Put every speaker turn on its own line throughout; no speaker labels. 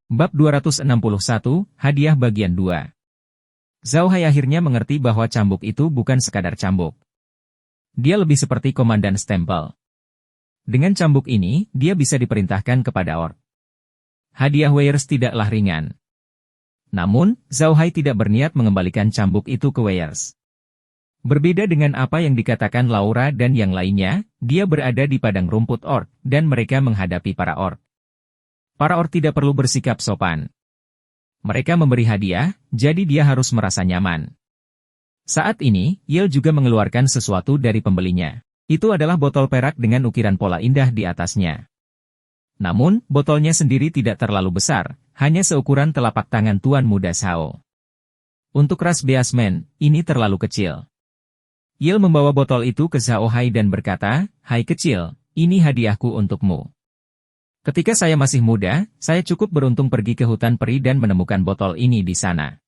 Bab 261, Hadiah Bagian 2. Zhao Hai akhirnya mengerti bahwa cambuk itu bukan sekadar cambuk. Dia lebih seperti komandan stempel. Dengan cambuk ini, dia bisa diperintahkan kepada orc. Hadiah Weirs tidaklah ringan. Namun, Zhao Hai tidak berniat mengembalikan cambuk itu ke Weirs. Berbeda dengan apa yang dikatakan Laura dan yang lainnya, dia berada di padang rumput orc, dan mereka menghadapi para orc. Para orc tidak perlu bersikap sopan. Mereka memberi hadiah, jadi dia harus merasa nyaman. Saat ini, Yale juga mengeluarkan sesuatu dari pembelinya. Itu adalah botol perak dengan ukiran pola indah di atasnya. Namun, botolnya sendiri tidak terlalu besar, hanya seukuran telapak tangan tuan muda Zhao. Untuk ras Beastman, ini terlalu kecil. Yale membawa botol itu ke Zhao Hai dan berkata, "Hai kecil, ini hadiahku untukmu. Ketika saya masih muda, saya cukup beruntung pergi ke hutan peri dan menemukan botol ini di sana.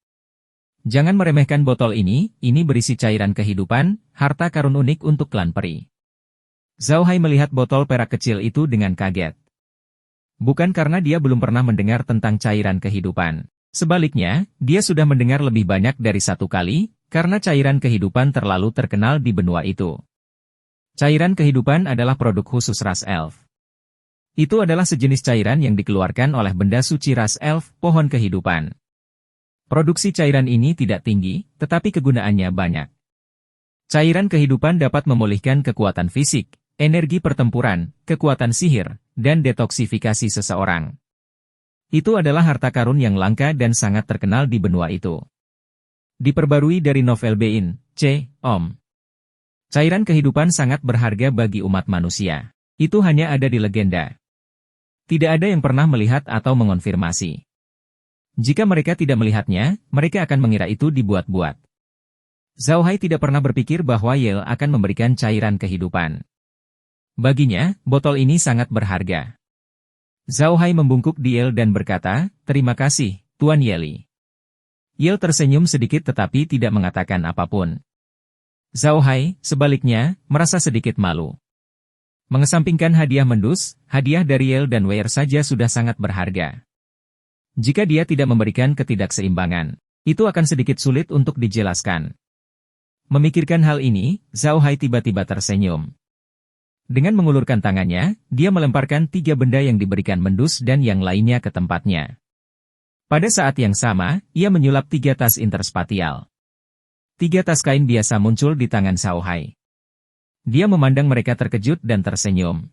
Jangan meremehkan botol ini berisi cairan kehidupan, harta karun unik untuk klan peri." Zhao Hai melihat botol perak kecil itu dengan kaget. Bukan karena dia belum pernah mendengar tentang cairan kehidupan. Sebaliknya, dia sudah mendengar lebih banyak dari satu kali, karena cairan kehidupan terlalu terkenal di benua itu. Cairan kehidupan adalah produk khusus ras elf. Itu adalah sejenis cairan yang dikeluarkan oleh benda suci ras elf, pohon kehidupan. Produksi cairan ini tidak tinggi, tetapi kegunaannya banyak. Cairan kehidupan dapat memulihkan kekuatan fisik, energi pertempuran, kekuatan sihir, dan detoksifikasi seseorang. Itu adalah harta karun yang langka dan sangat terkenal di benua itu. Diperbarui dari novel Bein, Om. Cairan kehidupan sangat berharga bagi umat manusia. Itu hanya ada di legenda. Tidak ada yang pernah melihat atau mengonfirmasi. Jika mereka tidak melihatnya, mereka akan mengira itu dibuat-buat. Zhao Hai tidak pernah berpikir bahwa Yale akan memberikan cairan kehidupan. Baginya, botol ini sangat berharga. Zhao Hai membungkuk di Yale dan berkata, "Terima kasih, Tuan Yeli." Yale tersenyum sedikit tetapi tidak mengatakan apapun. Zhao Hai, sebaliknya, merasa sedikit malu. Mengesampingkan hadiah mendus, hadiah dari Yale dan Weir saja sudah sangat berharga. Jika dia tidak memberikan ketidakseimbangan, itu akan sedikit sulit untuk dijelaskan. Memikirkan hal ini, Zhao Hai tiba-tiba tersenyum. Dengan mengulurkan tangannya, dia melemparkan 3 benda yang diberikan mendus dan yang lainnya ke tempatnya. Pada saat yang sama, ia menyulap 3 tas interspatial. 3 tas kain biasa muncul di tangan Zhao Hai. Dia memandang mereka terkejut dan tersenyum.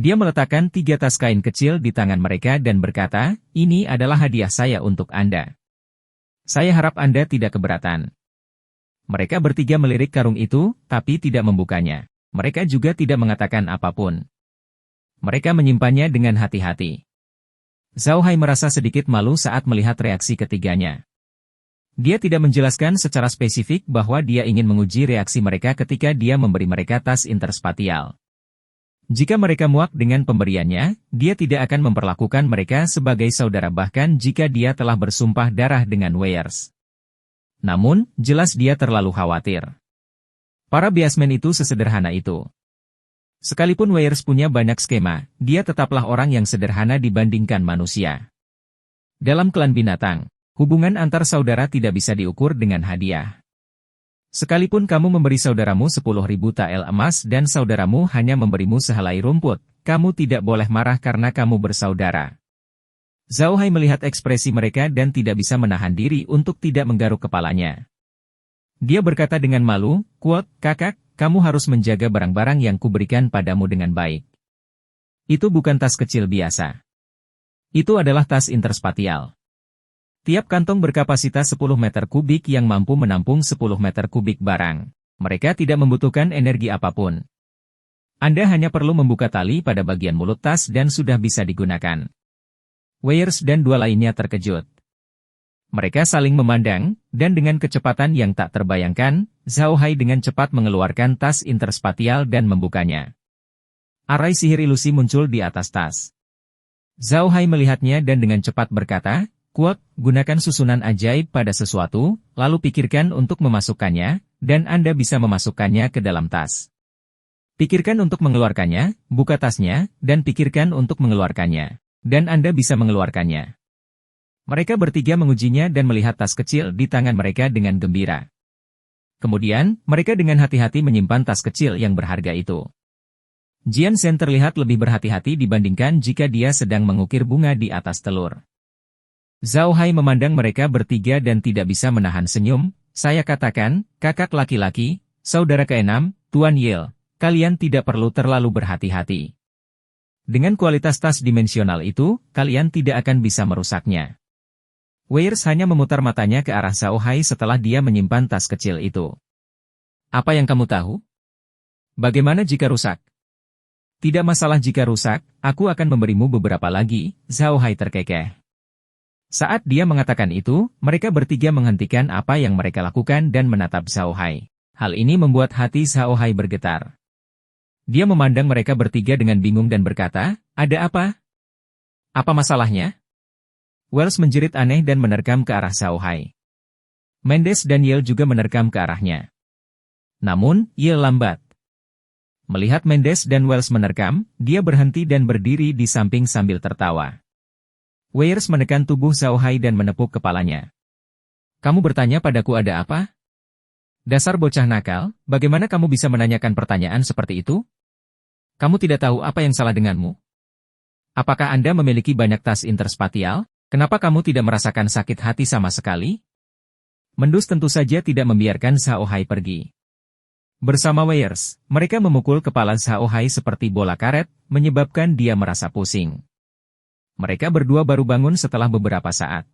Dia meletakkan 3 tas kain kecil di tangan mereka dan berkata, "Ini adalah hadiah saya untuk Anda. Saya harap Anda tidak keberatan." Mereka bertiga melirik karung itu, tapi tidak membukanya. Mereka juga tidak mengatakan apapun. Mereka menyimpannya dengan hati-hati. Zhao Hai merasa sedikit malu saat melihat reaksi ketiganya. Dia tidak menjelaskan secara spesifik bahwa dia ingin menguji reaksi mereka ketika dia memberi mereka tas interspatial. Jika mereka muak dengan pemberiannya, dia tidak akan memperlakukan mereka sebagai saudara bahkan jika dia telah bersumpah darah dengan Weirs. Namun, jelas dia terlalu khawatir. Para Beastman itu sesederhana itu. Sekalipun Weirs punya banyak skema, dia tetaplah orang yang sederhana dibandingkan manusia. Dalam klan binatang, hubungan antar saudara tidak bisa diukur dengan hadiah. Sekalipun kamu memberi saudaramu 10.000 tael emas dan saudaramu hanya memberimu sehelai rumput, kamu tidak boleh marah karena kamu bersaudara. Zhao Hai melihat ekspresi mereka dan tidak bisa menahan diri untuk tidak menggaruk kepalanya. Dia berkata dengan malu, "Kakak, kamu harus menjaga barang-barang yang kuberikan padamu dengan baik. Itu bukan tas kecil biasa. Itu adalah tas interspatial. Tiap kantong berkapasitas 10 meter kubik yang mampu menampung 10 meter kubik barang. Mereka tidak membutuhkan energi apapun. Anda hanya perlu membuka tali pada bagian mulut tas dan sudah bisa digunakan." Weirs dan 2 lainnya terkejut. Mereka saling memandang, dan dengan kecepatan yang tak terbayangkan, Zhao Hai dengan cepat mengeluarkan tas interspatial dan membukanya. Arai sihir ilusi muncul di atas tas. Zhao Hai melihatnya dan dengan cepat berkata, "Gunakan susunan ajaib pada sesuatu, lalu pikirkan untuk memasukkannya, dan Anda bisa memasukkannya ke dalam tas. Pikirkan untuk mengeluarkannya, buka tasnya, dan pikirkan untuk mengeluarkannya. Dan Anda bisa mengeluarkannya." Mereka bertiga mengujinya dan melihat tas kecil di tangan mereka dengan gembira. Kemudian, mereka dengan hati-hati menyimpan tas kecil yang berharga itu. Jian Shen terlihat lebih berhati-hati dibandingkan jika dia sedang mengukir bunga di atas telur. Zhao Hai memandang mereka bertiga dan tidak bisa menahan senyum. Saya katakan, kakak laki-laki, saudara keenam, Tuan Yale, kalian tidak perlu terlalu berhati-hati. Dengan kualitas tas dimensional itu, kalian tidak akan bisa merusaknya. Weirs hanya memutar matanya ke arah Zhao Hai setelah dia menyimpan tas kecil itu. Apa yang kamu tahu? Bagaimana jika rusak? Tidak masalah jika rusak, aku akan memberimu beberapa lagi, Zhao Hai terkekeh. Saat dia mengatakan itu, mereka bertiga menghentikan apa yang mereka lakukan dan menatap Zhao Hai. Hal ini membuat hati Zhao Hai bergetar. Dia memandang mereka bertiga dengan bingung dan berkata, ada apa? Apa masalahnya? Wells menjerit aneh dan menerkam ke arah Zhao Hai. Mendes dan Yale juga menerkam ke arahnya. Namun, Yale lambat. Melihat Mendes dan Wells menerkam, dia berhenti dan berdiri di samping sambil tertawa. Weirs menekan tubuh Zhao Hai dan menepuk kepalanya. Kamu bertanya padaku ada apa? Dasar bocah nakal, bagaimana kamu bisa menanyakan pertanyaan seperti itu? Kamu tidak tahu apa yang salah denganmu? Apakah Anda memiliki banyak tas interspatial? Kenapa kamu tidak merasakan sakit hati sama sekali? Mendus tentu saja tidak membiarkan Zhao Hai pergi. Bersama Weirs, mereka memukul kepala Zhao Hai seperti bola karet, menyebabkan dia merasa pusing. Mereka berdua baru bangun setelah beberapa saat.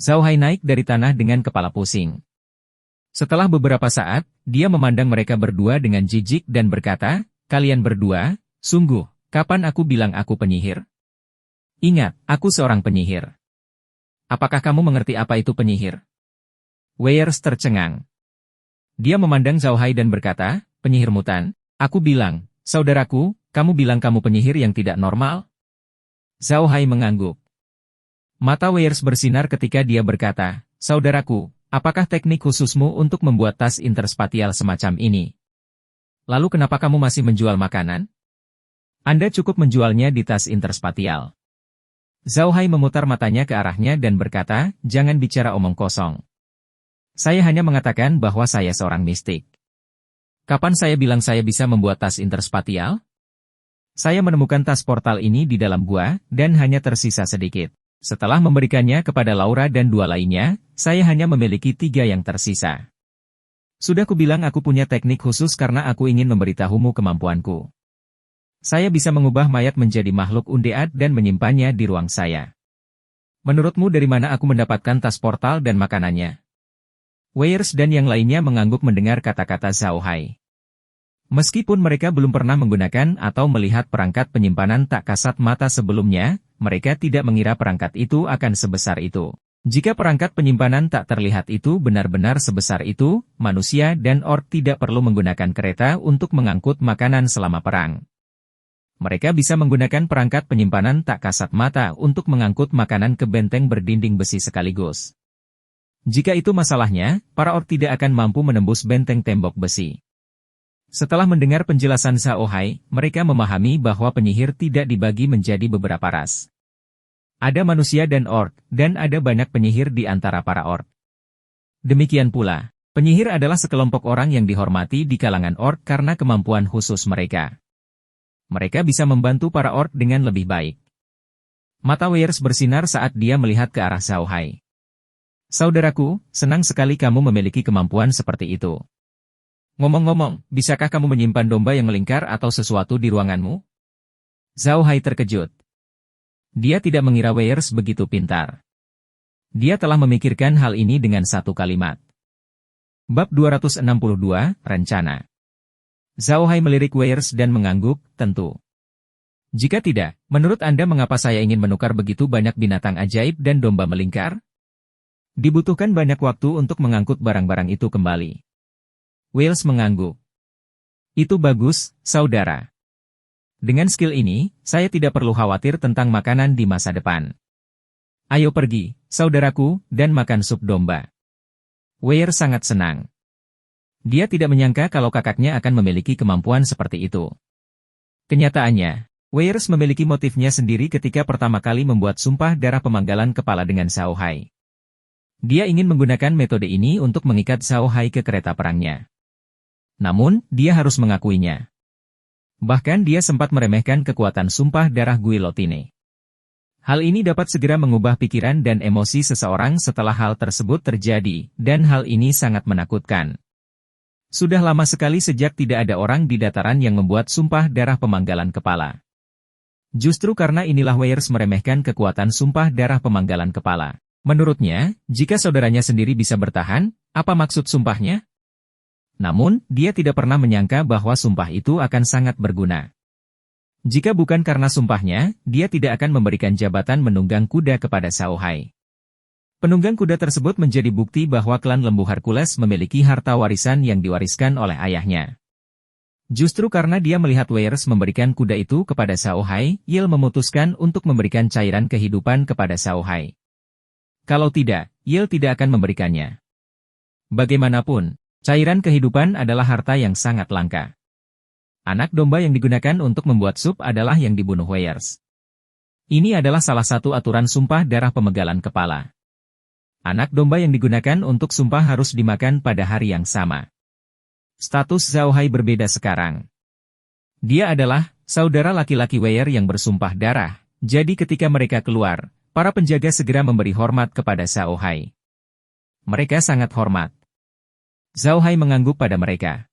Zhao Hai naik dari tanah dengan kepala pusing. Setelah beberapa saat, dia memandang mereka berdua dengan jijik dan berkata, kalian berdua, sungguh, kapan aku bilang aku penyihir? Ingat, aku seorang penyihir. Apakah kamu mengerti apa itu penyihir? Weirs tercengang. Dia memandang Zhao Hai dan berkata, penyihir mutan, aku bilang, saudaraku, kamu bilang kamu penyihir yang tidak normal? Zhao Hai mengangguk. Mata Weirs bersinar ketika dia berkata, saudaraku, apakah teknik khususmu untuk membuat tas interspatial semacam ini? Lalu kenapa kamu masih menjual makanan? Anda cukup menjualnya di tas interspatial. Zhao Hai memutar matanya ke arahnya dan berkata, jangan bicara omong kosong. Saya hanya mengatakan bahwa saya seorang mistik. Kapan saya bilang saya bisa membuat tas interspatial? Saya menemukan tas portal ini di dalam gua, dan hanya tersisa sedikit. Setelah memberikannya kepada Laura dan dua lainnya, saya hanya memiliki 3 yang tersisa. Sudah kubilang aku punya teknik khusus karena aku ingin memberitahumu kemampuanku. Saya bisa mengubah mayat menjadi makhluk undead dan menyimpannya di ruang saya. Menurutmu dari mana aku mendapatkan tas portal dan makanannya? Weirs dan yang lainnya mengangguk mendengar kata-kata Zhao Hai. Meskipun mereka belum pernah menggunakan atau melihat perangkat penyimpanan tak kasat mata sebelumnya, mereka tidak mengira perangkat itu akan sebesar itu. Jika perangkat penyimpanan tak terlihat itu benar-benar sebesar itu, manusia dan orc tidak perlu menggunakan kereta untuk mengangkut makanan selama perang. Mereka bisa menggunakan perangkat penyimpanan tak kasat mata untuk mengangkut makanan ke benteng berdinding besi sekaligus. Jika itu masalahnya, para orc tidak akan mampu menembus benteng tembok besi. Setelah mendengar penjelasan Zhao Hai, mereka memahami bahwa penyihir tidak dibagi menjadi beberapa ras. Ada manusia dan orc, dan ada banyak penyihir di antara para orc. Demikian pula, penyihir adalah sekelompok orang yang dihormati di kalangan orc karena kemampuan khusus mereka. Mereka bisa membantu para orc dengan lebih baik. Mata Weirs bersinar saat dia melihat ke arah Zhao Hai. Saudaraku, senang sekali kamu memiliki kemampuan seperti itu. Ngomong-ngomong, bisakah kamu menyimpan domba yang melingkar atau sesuatu di ruanganmu? Zhao Hai terkejut. Dia tidak mengira Weirs begitu pintar. Dia telah memikirkan hal ini dengan satu kalimat. Bab 262, Rencana. Zhao Hai melirik Weirs dan mengangguk, tentu. Jika tidak, menurut Anda mengapa saya ingin menukar begitu banyak binatang ajaib dan domba melingkar? Dibutuhkan banyak waktu untuk mengangkut barang-barang itu kembali. Weirs mengangguk. Itu bagus, saudara. Dengan skill ini, saya tidak perlu khawatir tentang makanan di masa depan. Ayo pergi, saudaraku, dan makan sup domba. Weirs sangat senang. Dia tidak menyangka kalau kakaknya akan memiliki kemampuan seperti itu. Kenyataannya, Weirs memiliki motifnya sendiri ketika pertama kali membuat sumpah darah pemanggalan kepala dengan Zhao Hai. Dia ingin menggunakan metode ini untuk mengikat Zhao Hai ke kereta perangnya. Namun, dia harus mengakuinya. Bahkan dia sempat meremehkan kekuatan sumpah darah Guillotine. Hal ini dapat segera mengubah pikiran dan emosi seseorang setelah hal tersebut terjadi, dan hal ini sangat menakutkan. Sudah lama sekali sejak tidak ada orang di dataran yang membuat sumpah darah pemanggalan kepala. Justru karena inilah Weirs meremehkan kekuatan sumpah darah pemanggalan kepala. Menurutnya, jika saudaranya sendiri bisa bertahan, apa maksud sumpahnya? Namun, dia tidak pernah menyangka bahwa sumpah itu akan sangat berguna. Jika bukan karena sumpahnya, dia tidak akan memberikan jabatan menunggang kuda kepada Zhao Hai. Penunggang kuda tersebut menjadi bukti bahwa klan Lembu Hercules memiliki harta warisan yang diwariskan oleh ayahnya. Justru karena dia melihat Weirs memberikan kuda itu kepada Zhao Hai, Yil memutuskan untuk memberikan cairan kehidupan kepada Zhao Hai. Kalau tidak, Yil tidak akan memberikannya. Bagaimanapun, cairan kehidupan adalah harta yang sangat langka. Anak domba yang digunakan untuk membuat sup adalah yang dibunuh Weirs. Ini adalah salah satu aturan sumpah darah pemegalan kepala. Anak domba yang digunakan untuk sumpah harus dimakan pada hari yang sama. Status Zhao Hai berbeda sekarang. Dia adalah saudara laki-laki Weirs yang bersumpah darah, jadi ketika mereka keluar, para penjaga segera memberi hormat kepada Zhao Hai. Mereka sangat hormat. Zhao Hai mengangguk pada mereka.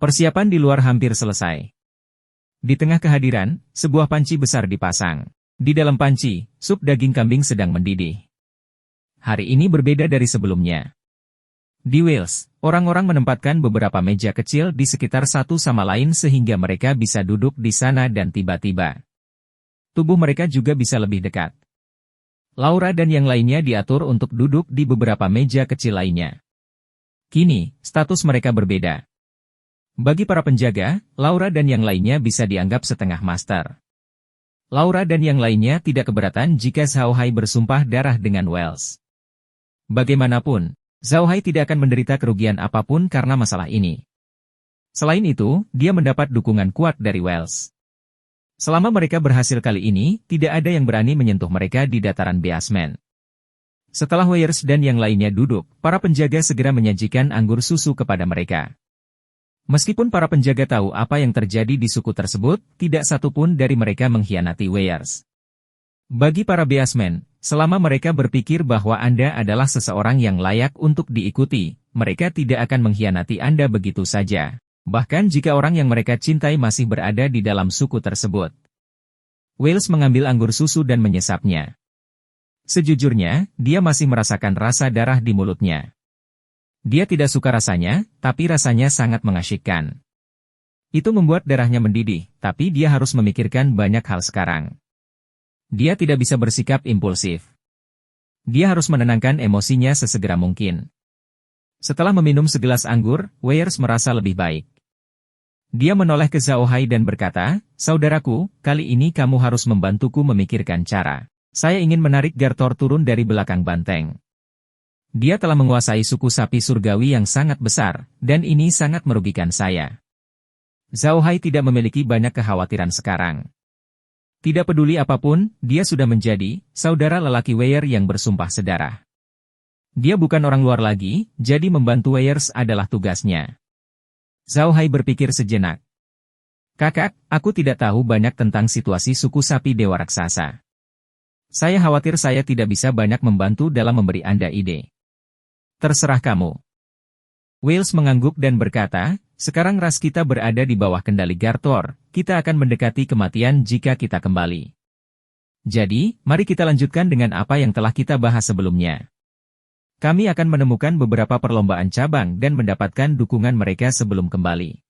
Persiapan di luar hampir selesai. Di tengah kehadiran, sebuah panci besar dipasang. Di dalam panci, sup daging kambing sedang mendidih. Hari ini berbeda dari sebelumnya. Di Wales, orang-orang menempatkan beberapa meja kecil di sekitar satu sama lain sehingga mereka bisa duduk di sana dan tiba-tiba tubuh mereka juga bisa lebih dekat. Laura dan yang lainnya diatur untuk duduk di beberapa meja kecil lainnya. Kini, status mereka berbeda. Bagi para penjaga, Laura dan yang lainnya bisa dianggap setengah master. Laura dan yang lainnya tidak keberatan jika Zhao Hai bersumpah darah dengan Wales. Bagaimanapun, Zhao Hai tidak akan menderita kerugian apapun karena masalah ini. Selain itu, dia mendapat dukungan kuat dari Wales. Selama mereka berhasil kali ini, tidak ada yang berani menyentuh mereka di dataran basement. Setelah Weirs dan yang lainnya duduk, para penjaga segera menyajikan anggur susu kepada mereka. Meskipun para penjaga tahu apa yang terjadi di suku tersebut, tidak satupun dari mereka mengkhianati Weirs. Bagi para basement, selama mereka berpikir bahwa Anda adalah seseorang yang layak untuk diikuti, mereka tidak akan mengkhianati Anda begitu saja. Bahkan jika orang yang mereka cintai masih berada di dalam suku tersebut. Wales mengambil anggur susu dan menyesapnya. Sejujurnya, dia masih merasakan rasa darah di mulutnya. Dia tidak suka rasanya, tapi rasanya sangat mengasyikkan. Itu membuat darahnya mendidih, tapi dia harus memikirkan banyak hal sekarang. Dia tidak bisa bersikap impulsif. Dia harus menenangkan emosinya sesegera mungkin. Setelah meminum segelas anggur, Weirs merasa lebih baik. Dia menoleh ke Zhao Hai dan berkata, "Saudaraku, kali ini kamu harus membantuku memikirkan cara. Saya ingin menarik Gartor turun dari belakang banteng. Dia telah menguasai suku sapi surgawi yang sangat besar, dan ini sangat merugikan saya." Zhao Hai tidak memiliki banyak kekhawatiran sekarang. Tidak peduli apapun, dia sudah menjadi saudara lelaki Weirs yang bersumpah sedarah. Dia bukan orang luar lagi, jadi membantu Weirs adalah tugasnya. Zhao Hai berpikir sejenak. "Kakak, aku tidak tahu banyak tentang situasi suku sapi dewa raksasa. Saya khawatir saya tidak bisa banyak membantu dalam memberi Anda ide." "Terserah kamu." Wales mengangguk dan berkata, "Sekarang ras kita berada di bawah kendali Gartor, kita akan mendekati kematian jika kita kembali. Jadi, mari kita lanjutkan dengan apa yang telah kita bahas sebelumnya. Kami akan menemukan beberapa perlombaan cabang dan mendapatkan dukungan mereka sebelum kembali.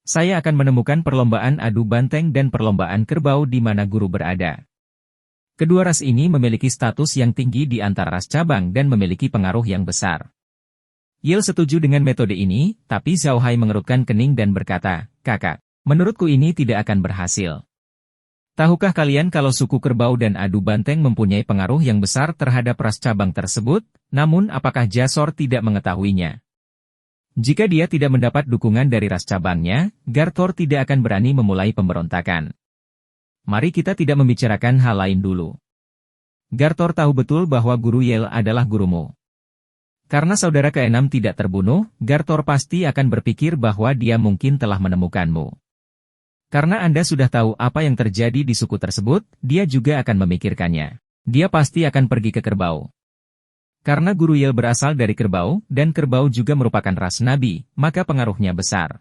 Saya akan menemukan perlombaan adu banteng dan perlombaan kerbau di mana guru berada. Kedua ras ini memiliki status yang tinggi di antara ras cabang dan memiliki pengaruh yang besar." Yil setuju dengan metode ini, tapi Zhao Hai mengerutkan kening dan berkata, "Kakak, menurutku ini tidak akan berhasil. Tahukah kalian kalau suku kerbau dan adu banteng mempunyai pengaruh yang besar terhadap ras cabang tersebut? Namun apakah Jasor tidak mengetahuinya? Jika dia tidak mendapat dukungan dari ras cabangnya, Gartor tidak akan berani memulai pemberontakan. Mari kita tidak membicarakan hal lain dulu. Gartor tahu betul bahwa Guru Yale adalah gurumu. Karena saudara keenam tidak terbunuh, Gartor pasti akan berpikir bahwa dia mungkin telah menemukanmu. Karena Anda sudah tahu apa yang terjadi di suku tersebut, dia juga akan memikirkannya. Dia pasti akan pergi ke kerbau. Karena Guru Yale berasal dari kerbau, dan kerbau juga merupakan ras nabi, maka pengaruhnya besar.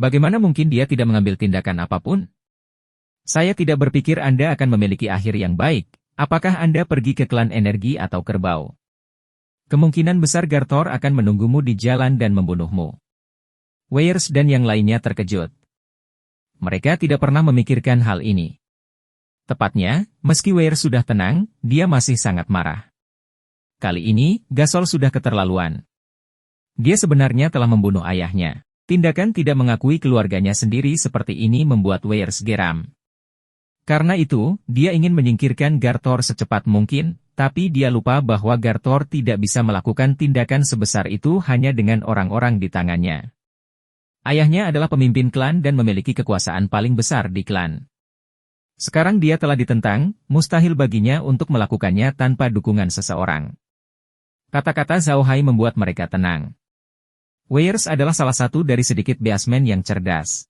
Bagaimana mungkin dia tidak mengambil tindakan apapun? Saya tidak berpikir Anda akan memiliki akhir yang baik. Apakah Anda pergi ke klan energi atau kerbau? Kemungkinan besar Gartor akan menunggumu di jalan dan membunuhmu. Weirs dan yang lainnya terkejut. Mereka tidak pernah memikirkan hal ini. Tepatnya, meski Weirs sudah tenang, dia masih sangat marah. Kali ini, Gasol sudah keterlaluan. Dia sebenarnya telah membunuh ayahnya. Tindakan tidak mengakui keluarganya sendiri seperti ini membuat Weirs geram. Karena itu, dia ingin menyingkirkan Gartor secepat mungkin, tapi dia lupa bahwa Gartor tidak bisa melakukan tindakan sebesar itu hanya dengan orang-orang di tangannya. Ayahnya adalah pemimpin klan dan memiliki kekuasaan paling besar di klan. Sekarang dia telah ditentang, mustahil baginya untuk melakukannya tanpa dukungan seseorang. Kata-kata Zhao Hai membuat mereka tenang. Weirs adalah salah satu dari sedikit beasmen yang cerdas.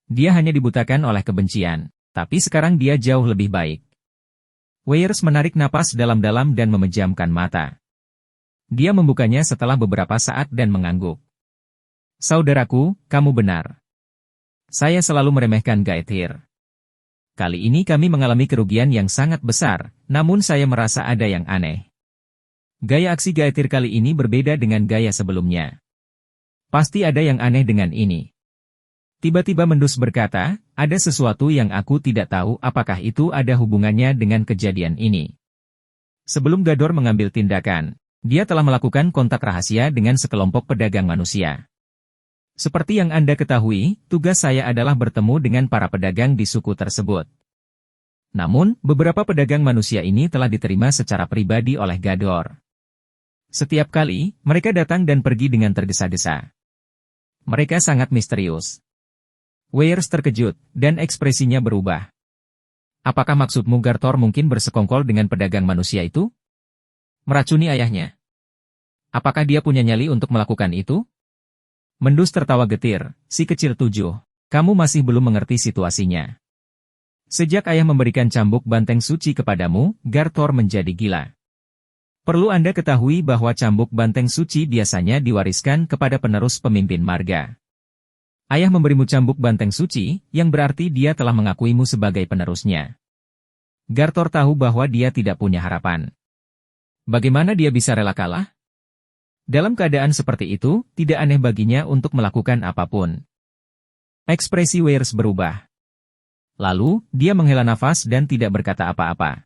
Dia hanya dibutakan oleh kebencian. Tapi sekarang dia jauh lebih baik. Weirs menarik napas dalam-dalam dan memejamkan mata. Dia membukanya setelah beberapa saat dan mengangguk. Saudaraku, kamu benar. Saya selalu meremehkan Gaethir. Kali ini kami mengalami kerugian yang sangat besar, namun saya merasa ada yang aneh. Gaya aksi Gaethir kali ini berbeda dengan gaya sebelumnya. Pasti ada yang aneh dengan ini. Tiba-tiba Mendus berkata, ada sesuatu yang aku tidak tahu apakah itu ada hubungannya dengan kejadian ini. Sebelum Gador mengambil tindakan, dia telah melakukan kontak rahasia dengan sekelompok pedagang manusia. Seperti yang Anda ketahui, tugas saya adalah bertemu dengan para pedagang di suku tersebut. Namun, beberapa pedagang manusia ini telah diterima secara pribadi oleh Gador. Setiap kali, mereka datang dan pergi dengan tergesa-gesa. Mereka sangat misterius. Weirs terkejut, dan ekspresinya berubah. Apakah maksudmu Gartor mungkin bersekongkol dengan pedagang manusia itu? Meracuni ayahnya? Apakah dia punya nyali untuk melakukan itu? Mendus tertawa getir, si kecil 7. Kamu masih belum mengerti situasinya. Sejak ayah memberikan cambuk banteng suci kepadamu, Gartor menjadi gila. Perlu Anda ketahui bahwa cambuk banteng suci biasanya diwariskan kepada penerus pemimpin marga. Ayah memberimu cambuk banteng suci, yang berarti dia telah mengakuimu sebagai penerusnya. Gartor tahu bahwa dia tidak punya harapan. Bagaimana dia bisa rela kalah? Dalam keadaan seperti itu, tidak aneh baginya untuk melakukan apapun. Ekspresi Weirs berubah. Lalu, dia menghela nafas dan tidak berkata apa-apa.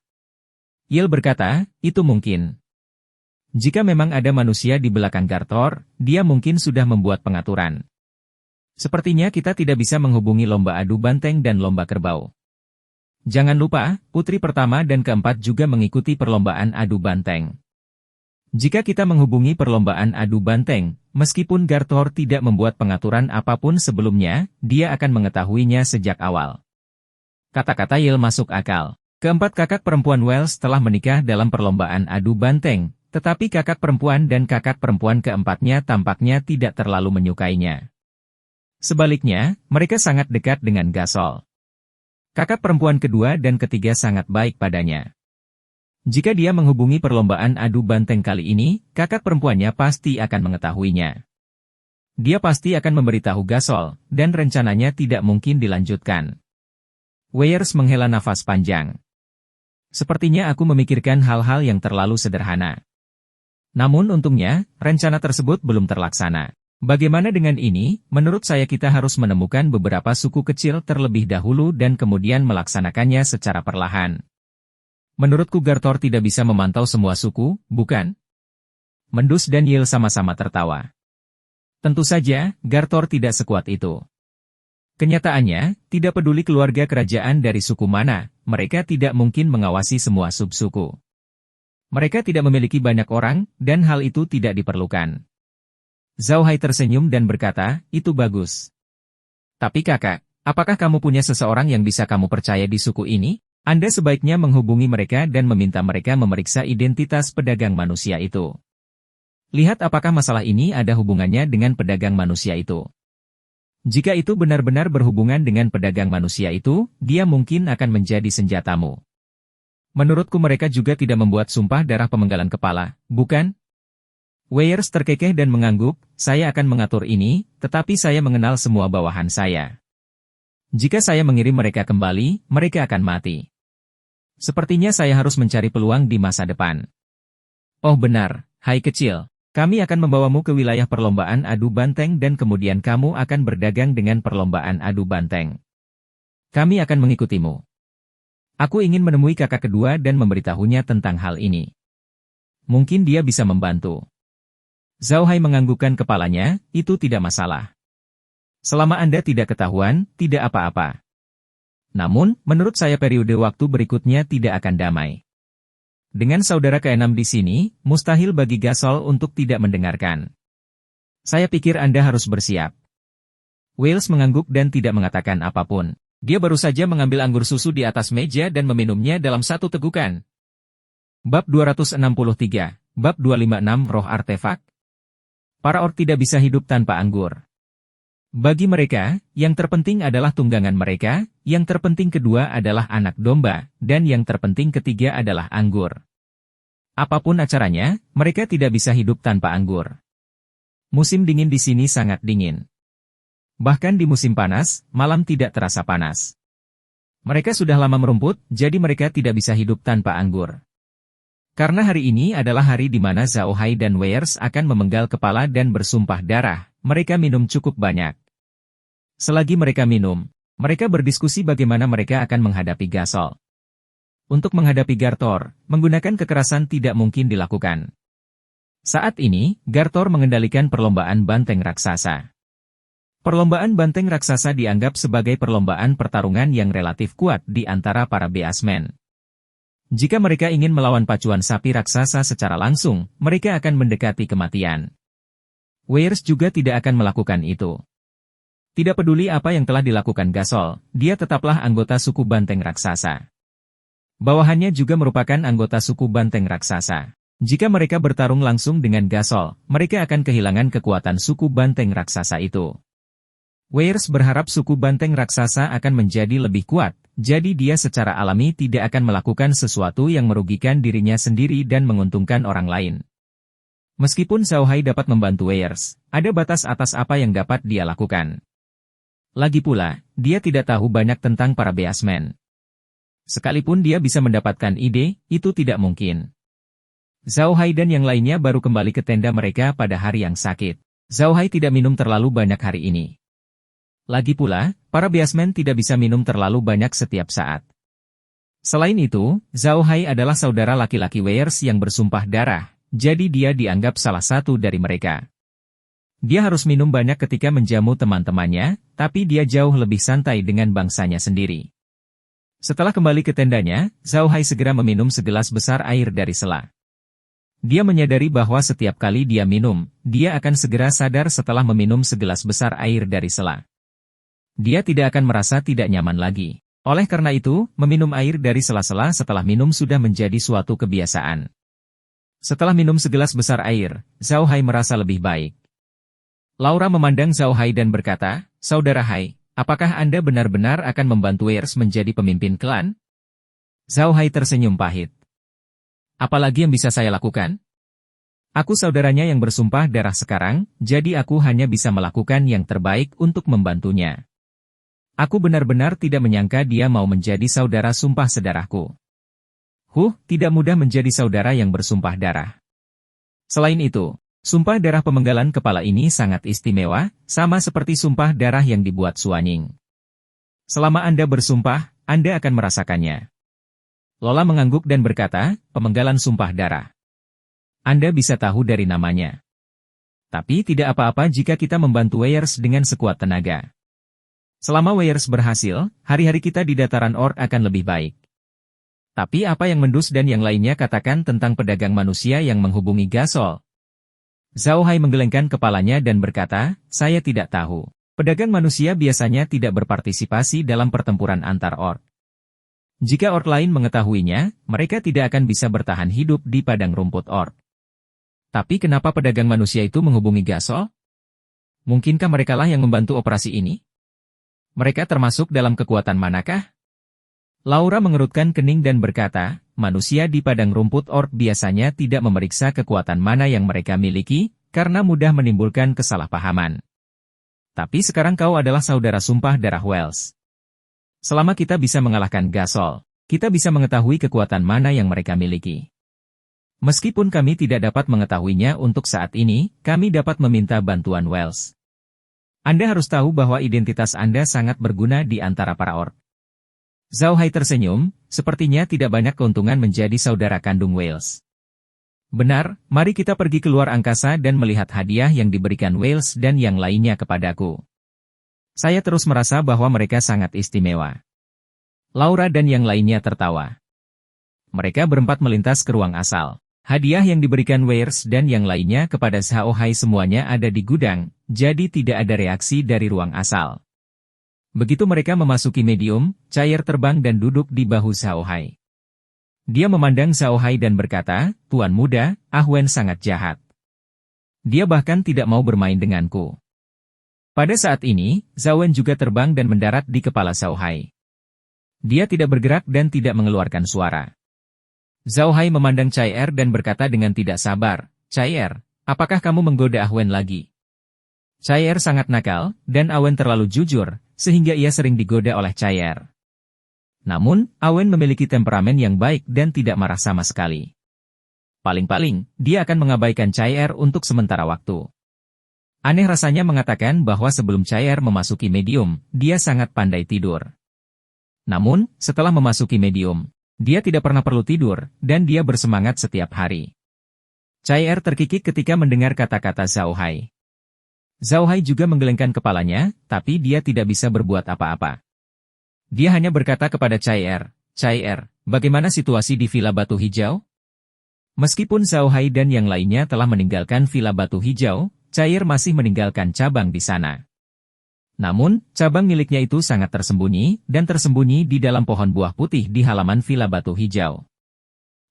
Yale berkata, itu mungkin. Jika memang ada manusia di belakang Gartor, dia mungkin sudah membuat pengaturan. Sepertinya kita tidak bisa menghubungi lomba adu banteng dan lomba kerbau. Jangan lupa, putri pertama dan keempat juga mengikuti perlombaan adu banteng. Jika kita menghubungi perlombaan adu banteng, meskipun Gartor tidak membuat pengaturan apapun sebelumnya, dia akan mengetahuinya sejak awal. Kata-kata Yale masuk akal. Keempat kakak perempuan Wells telah menikah dalam perlombaan adu banteng, tetapi kakak perempuan dan kakak perempuan keempatnya tampaknya tidak terlalu menyukainya. Sebaliknya, mereka sangat dekat dengan Gasol. Kakak perempuan kedua dan ketiga sangat baik padanya. Jika dia menghubungi perlombaan adu banteng kali ini, kakak perempuannya pasti akan mengetahuinya. Dia pasti akan memberitahu Gasol, dan rencananya tidak mungkin dilanjutkan. Weirs menghela nafas panjang. Sepertinya aku memikirkan hal-hal yang terlalu sederhana. Namun untungnya, rencana tersebut belum terlaksana. Bagaimana dengan ini? Menurut saya kita harus menemukan beberapa suku kecil terlebih dahulu dan kemudian melaksanakannya secara perlahan. Menurutku Gartor tidak bisa memantau semua suku, bukan? Mendus dan Yale sama-sama tertawa. Tentu saja, Gartor tidak sekuat itu. Kenyataannya, tidak peduli keluarga kerajaan dari suku mana, mereka tidak mungkin mengawasi semua subsuku. Mereka tidak memiliki banyak orang, dan hal itu tidak diperlukan. Zhao Hai tersenyum dan berkata, itu bagus. Tapi kakak, Apakah kamu punya seseorang yang bisa kamu percaya di suku ini? Anda sebaiknya menghubungi mereka dan meminta mereka memeriksa identitas pedagang manusia itu. Lihat apakah masalah ini ada hubungannya dengan pedagang manusia itu. Jika itu benar-benar berhubungan dengan pedagang manusia itu, dia mungkin akan menjadi senjatamu. Menurutku mereka juga tidak membuat sumpah darah pemenggalan kepala, bukan? Weyers terkekeh dan mengangguk, saya akan mengatur ini, tetapi saya mengenal semua bawahan saya. Jika saya mengirim mereka kembali, mereka akan mati. Sepertinya saya harus mencari peluang di masa depan. Oh benar, hai kecil. Kami akan membawamu ke wilayah perlombaan adu banteng dan kemudian kamu akan berdagang dengan perlombaan adu banteng. Kami akan mengikutimu. Aku ingin menemui kakak kedua dan memberitahunya tentang hal ini. Mungkin dia bisa membantu. Zhao Hai menganggukkan kepalanya, itu tidak masalah. Selama Anda tidak ketahuan, tidak apa-apa. Namun, menurut saya periode waktu berikutnya tidak akan damai. Dengan saudara ke-6 di sini, mustahil bagi Gasol untuk tidak mendengarkan. Saya pikir Anda harus bersiap. Wales mengangguk dan tidak mengatakan apapun. Dia baru saja mengambil anggur susu di atas meja dan meminumnya dalam satu tegukan. Bab 263, Bab 256 Roh Artefak. Para orc tidak bisa hidup tanpa anggur. Bagi mereka, yang terpenting adalah tunggangan mereka, yang terpenting kedua adalah anak domba, dan yang terpenting ketiga adalah anggur. Apapun acaranya, mereka tidak bisa hidup tanpa anggur. Musim dingin di sini sangat dingin. Bahkan di musim panas, malam tidak terasa panas. Mereka sudah lama merumput, jadi mereka tidak bisa hidup tanpa anggur. Karena hari ini adalah hari di mana Zhao Hai dan Weyers akan memenggal kepala dan bersumpah darah, mereka minum cukup banyak. Selagi mereka minum, mereka berdiskusi bagaimana mereka akan menghadapi Gasol. Untuk menghadapi Gartor, menggunakan kekerasan tidak mungkin dilakukan. Saat ini, Gartor mengendalikan perlombaan banteng raksasa. Perlombaan banteng raksasa dianggap sebagai perlombaan pertarungan yang relatif kuat di antara para beasmen. Jika mereka ingin melawan pacuan sapi raksasa secara langsung, mereka akan mendekati kematian. Weyers juga tidak akan melakukan itu. Tidak peduli apa yang telah dilakukan Gasol, dia tetaplah anggota suku banteng raksasa. Bawahannya juga merupakan anggota suku banteng raksasa. Jika mereka bertarung langsung dengan Gasol, mereka akan kehilangan kekuatan suku banteng raksasa itu. Weyers berharap suku banteng raksasa akan menjadi lebih kuat, jadi dia secara alami tidak akan melakukan sesuatu yang merugikan dirinya sendiri dan menguntungkan orang lain. Meskipun Zhao Hai dapat membantu Weyers, ada batas atas apa yang dapat dia lakukan. Lagi pula, dia tidak tahu banyak tentang para beasmen. Sekalipun dia bisa mendapatkan ide, itu tidak mungkin. Zhao Hai dan yang lainnya baru kembali ke tenda mereka pada hari yang sakit. Zhao Hai tidak minum terlalu banyak hari ini. Lagi pula, para beasmen tidak bisa minum terlalu banyak setiap saat. Selain itu, Zhao Hai adalah saudara laki-laki Weyers yang bersumpah darah, jadi dia dianggap salah satu dari mereka. Dia harus minum banyak ketika menjamu teman-temannya, tapi dia jauh lebih santai dengan bangsanya sendiri. Setelah kembali ke tendanya, Zhao Hai segera meminum segelas besar air dari sela. Dia menyadari bahwa setiap kali dia minum, dia akan segera sadar setelah meminum segelas besar air dari sela. Dia tidak akan merasa tidak nyaman lagi. Oleh karena itu, meminum air dari sela-sela setelah minum sudah menjadi suatu kebiasaan. Setelah minum segelas besar air, Zhao Hai merasa lebih baik. Laura memandang Zhao Hai dan berkata, "Saudara Hai, apakah Anda benar-benar akan membantu Weyers menjadi pemimpin klan?" Zhao Hai tersenyum pahit. "Apalagi yang bisa saya lakukan? Aku saudaranya yang bersumpah darah sekarang, jadi aku hanya bisa melakukan yang terbaik untuk membantunya. Aku benar-benar tidak menyangka dia mau menjadi saudara sumpah sedarahku. Tidak mudah menjadi saudara yang bersumpah darah. Selain itu, sumpah darah pemenggalan kepala ini sangat istimewa, sama seperti sumpah darah yang dibuat Suanying. Selama Anda bersumpah, Anda akan merasakannya." Lola mengangguk dan berkata, "Pemenggalan sumpah darah. Anda bisa tahu dari namanya. Tapi tidak apa-apa jika kita membantu Weyers dengan sekuat tenaga. Selama Weyers berhasil, hari-hari kita di dataran orc akan lebih baik. Tapi apa yang Mendus dan yang lainnya katakan tentang pedagang manusia yang menghubungi Gasol?" Zhao Hai menggelengkan kepalanya dan berkata, "Saya tidak tahu. Pedagang manusia biasanya tidak berpartisipasi dalam pertempuran antar orc. Jika orc lain mengetahuinya, mereka tidak akan bisa bertahan hidup di padang rumput orc. Tapi kenapa pedagang manusia itu menghubungi Gasol? Mungkinkah merekalah yang membantu operasi ini? Mereka termasuk dalam kekuatan manakah? Laura mengerutkan kening dan berkata, manusia di padang rumput orc biasanya tidak memeriksa kekuatan mana yang mereka miliki, karena mudah menimbulkan kesalahpahaman. Tapi sekarang kau adalah saudara sumpah darah Wells. Selama kita bisa mengalahkan Gasol, kita bisa mengetahui kekuatan mana yang mereka miliki. Meskipun kami tidak dapat mengetahuinya untuk saat ini, kami dapat meminta bantuan Wells. Anda harus tahu bahwa identitas Anda sangat berguna di antara para orc. Zhao Hai tersenyum, sepertinya tidak banyak keuntungan menjadi saudara kandung Wales. Benar, mari kita pergi keluar angkasa dan melihat hadiah yang diberikan Wales dan yang lainnya kepadaku. Saya terus merasa bahwa mereka sangat istimewa. Laura dan yang lainnya tertawa. Mereka berempat melintas ke ruang asal. Hadiah yang diberikan Wales dan yang lainnya kepada Zhao Hai semuanya ada di gudang, jadi tidak ada reaksi dari ruang asal. Begitu mereka memasuki medium, Cair terbang dan duduk di bahu Zhao Hai. Dia memandang Zhao Hai dan berkata, Tuan muda, Ahwen sangat jahat. Dia bahkan tidak mau bermain denganku. Pada saat ini, Zhao Wen juga terbang dan mendarat di kepala Zhao Hai. Dia tidak bergerak dan tidak mengeluarkan suara. Zhao Hai memandang Cair dan berkata dengan tidak sabar, Cair, apakah kamu menggoda Ahwen lagi? Cair sangat nakal, dan Ahwen terlalu jujur, sehingga ia sering digoda oleh Cair. Namun, Ahwen memiliki temperamen yang baik dan tidak marah sama sekali. Paling-paling, dia akan mengabaikan Cair untuk sementara waktu. Aneh rasanya mengatakan bahwa sebelum Cair memasuki medium, dia sangat pandai tidur. Namun, setelah memasuki medium, dia tidak pernah perlu tidur, dan dia bersemangat setiap hari. Cair terkikik ketika mendengar kata-kata Zhao Hai. Zhao Hai juga menggelengkan kepalanya, tapi dia tidak bisa berbuat apa-apa. Dia hanya berkata kepada Cair, Cair, bagaimana situasi di Villa Batu Hijau? Meskipun Zhao Hai dan yang lainnya telah meninggalkan Villa Batu Hijau, Cair masih meninggalkan cabang di sana. Namun, cabang miliknya itu sangat tersembunyi, dan tersembunyi di dalam pohon buah putih di halaman Villa Batu Hijau.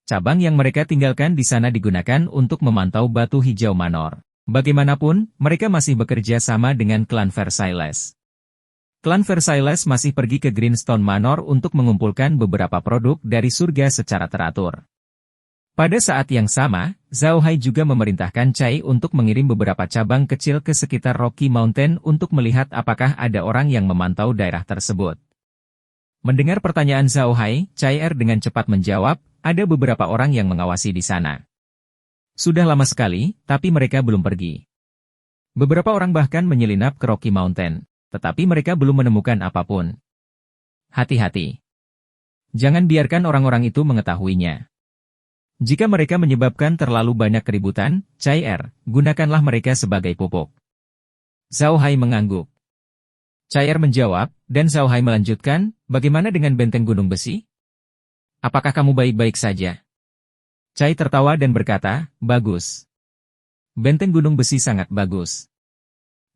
Cabang yang mereka tinggalkan di sana digunakan untuk memantau Batu Hijau Manor. Bagaimanapun, mereka masih bekerja sama dengan klan Versailles. Klan Versailles masih pergi ke Greenstone Manor untuk mengumpulkan beberapa produk dari surga secara teratur. Pada saat yang sama, Zhao Hai juga memerintahkan Cai untuk mengirim beberapa cabang kecil ke sekitar Rocky Mountain untuk melihat apakah ada orang yang memantau daerah tersebut. Mendengar pertanyaan Zhao Hai, Cair dengan cepat menjawab, ada beberapa orang yang mengawasi di sana. Sudah lama sekali, tapi mereka belum pergi. Beberapa orang bahkan menyelinap ke Rocky Mountain, tetapi mereka belum menemukan apapun. Hati-hati. Jangan biarkan orang-orang itu mengetahuinya. Jika mereka menyebabkan terlalu banyak keributan, Cair, gunakanlah mereka sebagai pupuk. Zhao Hai mengangguk. Cair menjawab, dan Zhao Hai melanjutkan, bagaimana dengan benteng gunung besi? Apakah kamu baik-baik saja? Cai tertawa dan berkata, bagus. Benteng gunung besi sangat bagus.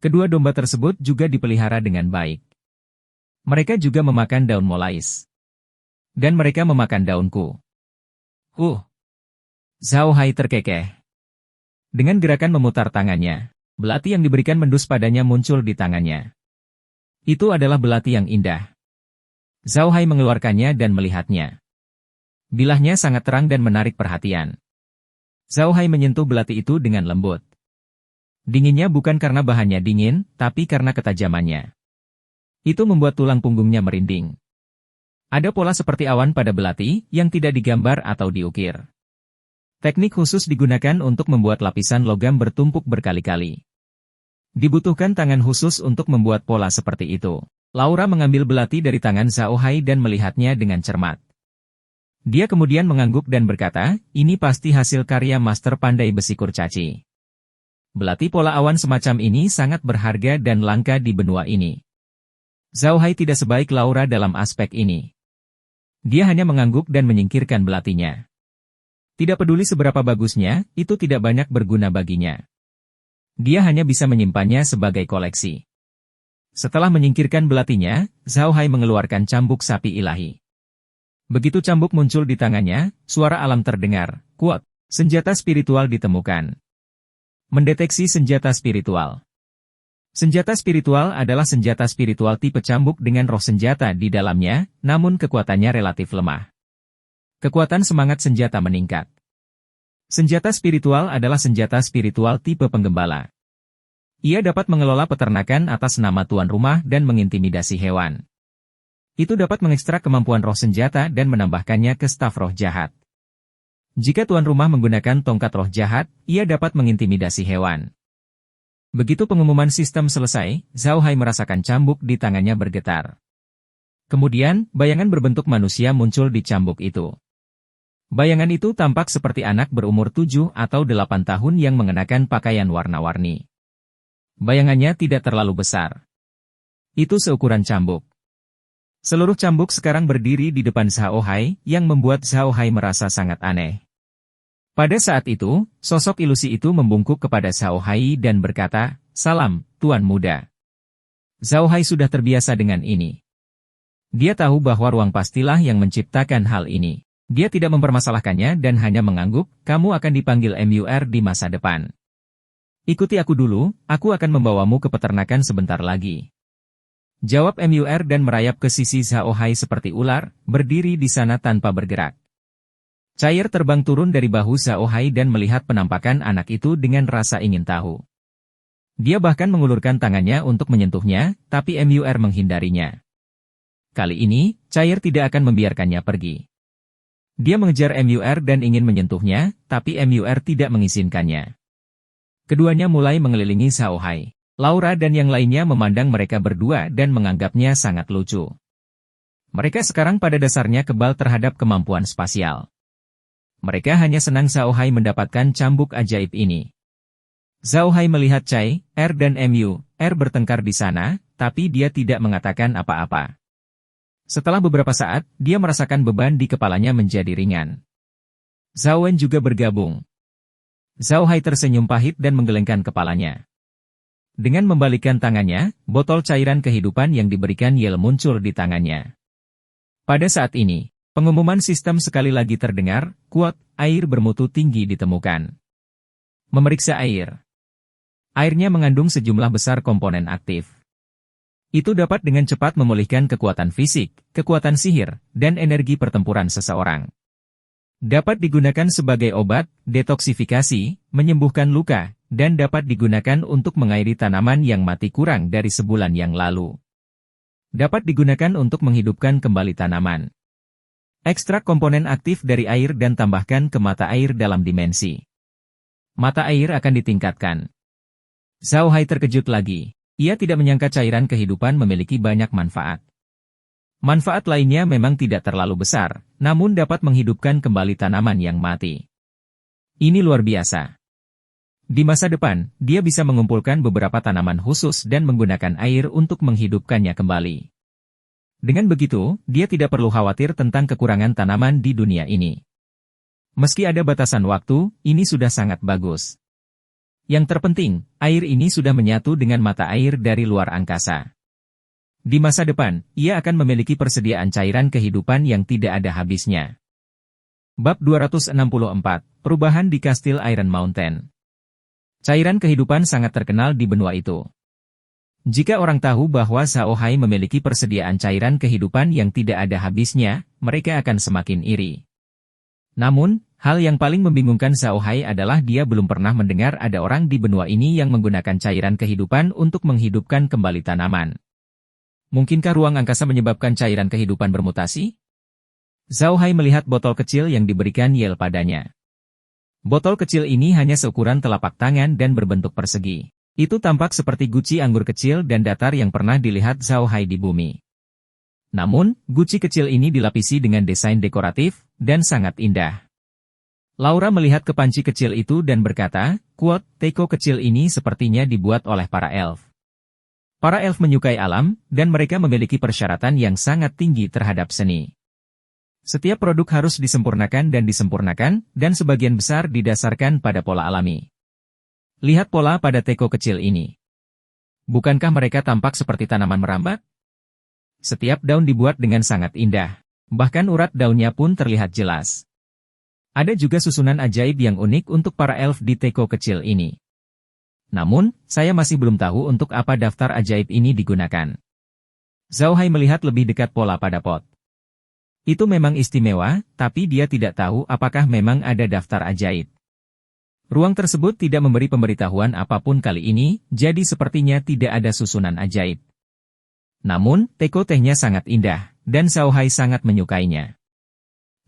Kedua domba tersebut juga dipelihara dengan baik. Mereka juga memakan daun molais. Dan mereka memakan daunku. Zhao Hai terkekeh. Dengan gerakan memutar tangannya, belati yang diberikan mendus padanya muncul di tangannya. Itu adalah belati yang indah. Zhao Hai mengeluarkannya dan melihatnya. Bilahnya sangat terang dan menarik perhatian. Zhao Hai menyentuh belati itu dengan lembut. Dinginnya bukan karena bahannya dingin, tapi karena ketajamannya. Itu membuat tulang punggungnya merinding. Ada pola seperti awan pada belati, yang tidak digambar atau diukir. Teknik khusus digunakan untuk membuat lapisan logam bertumpuk berkali-kali. Dibutuhkan tangan khusus untuk membuat pola seperti itu. Laura mengambil belati dari tangan Zhao Hai dan melihatnya dengan cermat. Dia kemudian mengangguk dan berkata, ini pasti hasil karya master pandai besi kurcaci. Belati pola awan semacam ini sangat berharga dan langka di benua ini. Zhao Hai tidak sebaik Laura dalam aspek ini. Dia hanya mengangguk dan menyingkirkan belatinya. Tidak peduli seberapa bagusnya, itu tidak banyak berguna baginya. Dia hanya bisa menyimpannya sebagai koleksi. Setelah menyingkirkan belatinya, Zhao Hai mengeluarkan cambuk sapi ilahi. Begitu cambuk muncul di tangannya, suara alam terdengar, kuat, senjata spiritual ditemukan. Mendeteksi senjata spiritual. Senjata spiritual adalah senjata spiritual tipe cambuk dengan roh senjata di dalamnya, namun kekuatannya relatif lemah. Kekuatan semangat senjata meningkat. Senjata spiritual adalah senjata spiritual tipe penggembala. Ia dapat mengelola peternakan atas nama tuan rumah dan mengintimidasi hewan. Itu dapat mengekstrak kemampuan roh senjata dan menambahkannya ke staf roh jahat. Jika tuan rumah menggunakan tongkat roh jahat, ia dapat mengintimidasi hewan. Begitu pengumuman sistem selesai, Zhao Hai merasakan cambuk di tangannya bergetar. Kemudian, bayangan berbentuk manusia muncul di cambuk itu. Bayangan itu tampak seperti anak berumur 7 atau 8 tahun yang mengenakan pakaian warna-warni. Bayangannya tidak terlalu besar. Itu seukuran cambuk. Seluruh cambuk sekarang berdiri di depan Zhao Hai, yang membuat Zhao Hai merasa sangat aneh. Pada saat itu, sosok ilusi itu membungkuk kepada Zhao Hai dan berkata, "Salam, Tuan Muda." Zhao Hai sudah terbiasa dengan ini. Dia tahu bahwa ruang pastilah yang menciptakan hal ini. Dia tidak mempermasalahkannya dan hanya mengangguk, "Kamu akan dipanggil MUR di masa depan. Ikuti aku dulu, aku akan membawamu ke peternakan sebentar lagi." Jawab MUR dan merayap ke sisi Zhao Hai seperti ular, berdiri di sana tanpa bergerak. Cair terbang turun dari bahu Zhao Hai dan melihat penampakan anak itu dengan rasa ingin tahu. Dia bahkan mengulurkan tangannya untuk menyentuhnya, tapi MUR menghindarinya. Kali ini, Cair tidak akan membiarkannya pergi. Dia mengejar MUR dan ingin menyentuhnya, tapi MUR tidak mengizinkannya. Keduanya mulai mengelilingi Zhao Hai. Laura dan yang lainnya memandang mereka berdua dan menganggapnya sangat lucu. Mereka sekarang pada dasarnya kebal terhadap kemampuan spasial. Mereka hanya senang Zhao Hai mendapatkan cambuk ajaib ini. Zhao Hai melihat Cai, R dan MUR bertengkar di sana, tapi dia tidak mengatakan apa-apa. Setelah beberapa saat, dia merasakan beban di kepalanya menjadi ringan. Zhao Wen juga bergabung. Zhao Hai tersenyum pahit dan menggelengkan kepalanya. Dengan membalikkan tangannya, botol cairan kehidupan yang diberikan Yel muncul di tangannya. Pada saat ini, pengumuman sistem sekali lagi terdengar, kuat, air bermutu tinggi ditemukan. Memeriksa air. Airnya mengandung sejumlah besar komponen aktif. Itu dapat dengan cepat memulihkan kekuatan fisik, kekuatan sihir, dan energi pertempuran seseorang. Dapat digunakan sebagai obat, detoksifikasi, menyembuhkan luka, dan dapat digunakan untuk mengairi tanaman yang mati kurang dari sebulan yang lalu. Dapat digunakan untuk menghidupkan kembali tanaman. Ekstrak komponen aktif dari air dan tambahkan ke mata air dalam dimensi. Mata air akan ditingkatkan. Zhao Hai terkejut lagi. Ia tidak menyangka cairan kehidupan memiliki banyak manfaat. Manfaat lainnya memang tidak terlalu besar, namun dapat menghidupkan kembali tanaman yang mati. Ini luar biasa. Di masa depan, dia bisa mengumpulkan beberapa tanaman khusus dan menggunakan air untuk menghidupkannya kembali. Dengan begitu, dia tidak perlu khawatir tentang kekurangan tanaman di dunia ini. Meski ada batasan waktu, ini sudah sangat bagus. Yang terpenting, air ini sudah menyatu dengan mata air dari luar angkasa. Di masa depan, ia akan memiliki persediaan cairan kehidupan yang tidak ada habisnya. Bab 264, Perubahan di Kastil Iron Mountain. Cairan kehidupan sangat terkenal di benua itu. Jika orang tahu bahwa Zhao Hai memiliki persediaan cairan kehidupan yang tidak ada habisnya, mereka akan semakin iri. Namun, hal yang paling membingungkan Zhao Hai adalah dia belum pernah mendengar ada orang di benua ini yang menggunakan cairan kehidupan untuk menghidupkan kembali tanaman. Mungkinkah ruang angkasa menyebabkan cairan kehidupan bermutasi? Zhao Hai melihat botol kecil yang diberikan Yel padanya. Botol kecil ini hanya seukuran telapak tangan dan berbentuk persegi. Itu tampak seperti guci anggur kecil dan datar yang pernah dilihat Zhao Hai di bumi. Namun, guci kecil ini dilapisi dengan desain dekoratif dan sangat indah. Laura melihat ke panci kecil itu dan berkata, "Kuot, teko kecil ini sepertinya dibuat oleh para elf." Para elf menyukai alam, dan mereka memiliki persyaratan yang sangat tinggi terhadap seni. Setiap produk harus disempurnakan, dan sebagian besar didasarkan pada pola alami. Lihat pola pada teko kecil ini. Bukankah mereka tampak seperti tanaman merambat? Setiap daun dibuat dengan sangat indah. Bahkan urat daunnya pun terlihat jelas. Ada juga susunan ajaib yang unik untuk para elf di teko kecil ini. Namun, saya masih belum tahu untuk apa daftar ajaib ini digunakan. Zhao Hai melihat lebih dekat pola pada pot. Itu memang istimewa, tapi dia tidak tahu apakah memang ada daftar ajaib. Ruang tersebut tidak memberi pemberitahuan apapun kali ini, jadi sepertinya tidak ada susunan ajaib. Namun, teko tehnya sangat indah, dan Zhao Hai sangat menyukainya.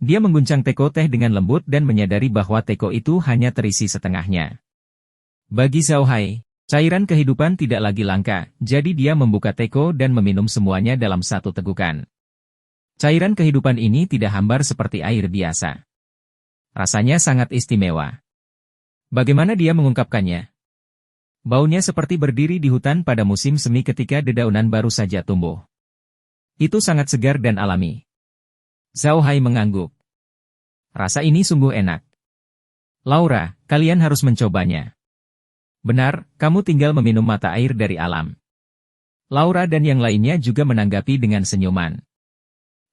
Dia mengguncang teko teh dengan lembut dan menyadari bahwa teko itu hanya terisi setengahnya. Bagi Zhao Hai, cairan kehidupan tidak lagi langka, jadi dia membuka teko dan meminum semuanya dalam satu tegukan. Cairan kehidupan ini tidak hambar seperti air biasa. Rasanya sangat istimewa. Bagaimana dia mengungkapkannya? Baunya seperti berdiri di hutan pada musim semi ketika dedaunan baru saja tumbuh. Itu sangat segar dan alami. Zhao Hai mengangguk. Rasa ini sungguh enak. Laura, kalian harus mencobanya. Benar, kamu tinggal meminum mata air dari alam. Laura dan yang lainnya juga menanggapi dengan senyuman.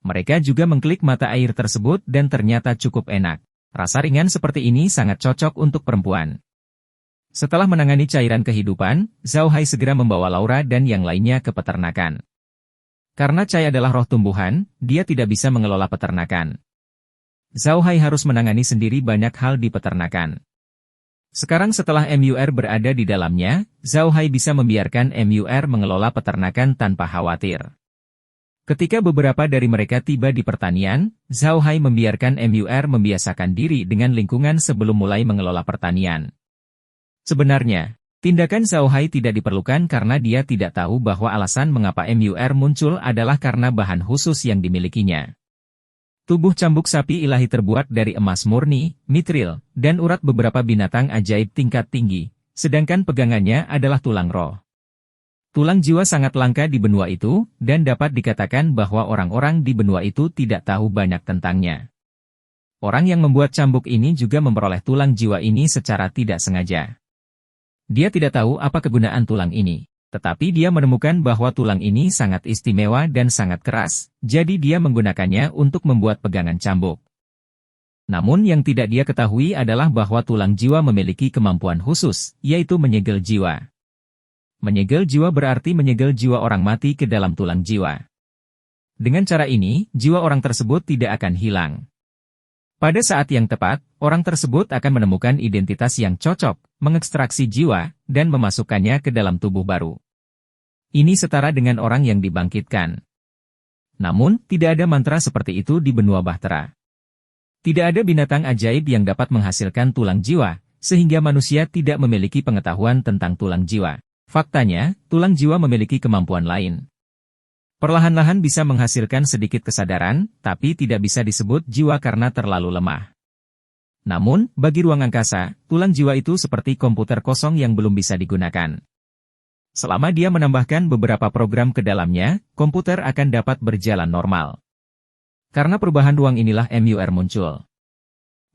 Mereka juga mengklik mata air tersebut dan ternyata cukup enak. Rasa ringan seperti ini sangat cocok untuk perempuan. Setelah menangani cairan kehidupan, Zhao Hai segera membawa Laura dan yang lainnya ke peternakan. Karena Cai adalah roh tumbuhan, dia tidak bisa mengelola peternakan. Zhao Hai harus menangani sendiri banyak hal di peternakan. Sekarang setelah MUR berada di dalamnya, Zhao Hai bisa membiarkan MUR mengelola peternakan tanpa khawatir. Ketika beberapa dari mereka tiba di pertanian, Zhao Hai membiarkan MUR membiasakan diri dengan lingkungan sebelum mulai mengelola pertanian. Sebenarnya, tindakan Zhao Hai tidak diperlukan karena dia tidak tahu bahwa alasan mengapa MUR muncul adalah karena bahan khusus yang dimilikinya. Tubuh cambuk sapi ilahi terbuat dari emas murni, mitril, dan urat beberapa binatang ajaib tingkat tinggi, sedangkan pegangannya adalah tulang roh. Tulang jiwa sangat langka di benua itu, dan dapat dikatakan bahwa orang-orang di benua itu tidak tahu banyak tentangnya. Orang yang membuat cambuk ini juga memperoleh tulang jiwa ini secara tidak sengaja. Dia tidak tahu apa kegunaan tulang ini, tetapi dia menemukan bahwa tulang ini sangat istimewa dan sangat keras, jadi dia menggunakannya untuk membuat pegangan cambuk. Namun yang tidak dia ketahui adalah bahwa tulang jiwa memiliki kemampuan khusus, yaitu menyegel jiwa. Menyegel jiwa berarti menyegel jiwa orang mati ke dalam tulang jiwa. Dengan cara ini, jiwa orang tersebut tidak akan hilang. Pada saat yang tepat, orang tersebut akan menemukan identitas yang cocok, mengekstraksi jiwa, dan memasukkannya ke dalam tubuh baru. Ini setara dengan orang yang dibangkitkan. Namun, tidak ada mantra seperti itu di benua Bahtera. Tidak ada binatang ajaib yang dapat menghasilkan tulang jiwa, sehingga manusia tidak memiliki pengetahuan tentang tulang jiwa. Faktanya, tulang jiwa memiliki kemampuan lain. Perlahan-lahan bisa menghasilkan sedikit kesadaran, tapi tidak bisa disebut jiwa karena terlalu lemah. Namun, bagi ruang angkasa, tulang jiwa itu seperti komputer kosong yang belum bisa digunakan. Selama dia menambahkan beberapa program ke dalamnya, komputer akan dapat berjalan normal. Karena perubahan ruang inilah MUR muncul.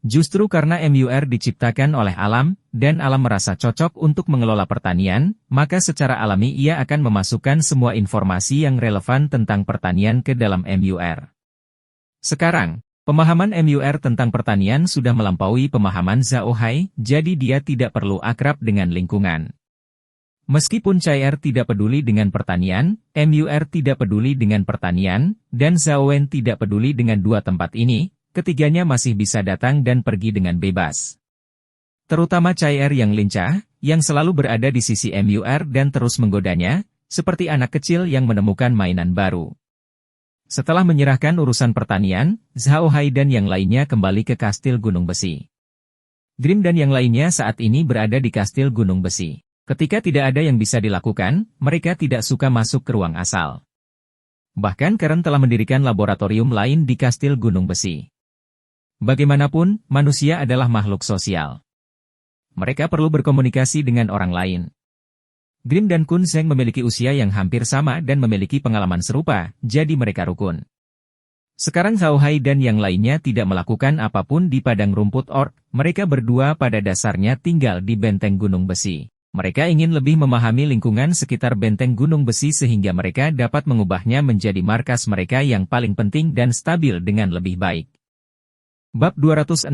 Justru karena MUR diciptakan oleh alam, dan alam merasa cocok untuk mengelola pertanian, maka secara alami ia akan memasukkan semua informasi yang relevan tentang pertanian ke dalam MUR. Sekarang, pemahaman MUR tentang pertanian sudah melampaui pemahaman Zhao Hai, jadi dia tidak perlu akrab dengan lingkungan. Meskipun Cai tidak peduli dengan pertanian, MUR tidak peduli dengan pertanian, dan Zhao Wen tidak peduli dengan dua tempat ini, ketiganya masih bisa datang dan pergi dengan bebas. Terutama Cai yang lincah, yang selalu berada di sisi MUR dan terus menggodanya, seperti anak kecil yang menemukan mainan baru. Setelah menyerahkan urusan pertanian, Zhao Hai dan yang lainnya kembali ke Kastil Gunung Besi. Grim dan yang lainnya saat ini berada di Kastil Gunung Besi. Ketika tidak ada yang bisa dilakukan, mereka tidak suka masuk ke ruang asal. Bahkan Karen telah mendirikan laboratorium lain di Kastil Gunung Besi. Bagaimanapun, manusia adalah makhluk sosial. Mereka perlu berkomunikasi dengan orang lain. Grim dan Kun Zheng memiliki usia yang hampir sama dan memiliki pengalaman serupa, jadi mereka rukun. Sekarang Zhao Hai dan yang lainnya tidak melakukan apapun di padang rumput orc, mereka berdua pada dasarnya tinggal di benteng Gunung Besi. Mereka ingin lebih memahami lingkungan sekitar benteng gunung besi sehingga mereka dapat mengubahnya menjadi markas mereka yang paling penting dan stabil dengan lebih baik. Bab 265,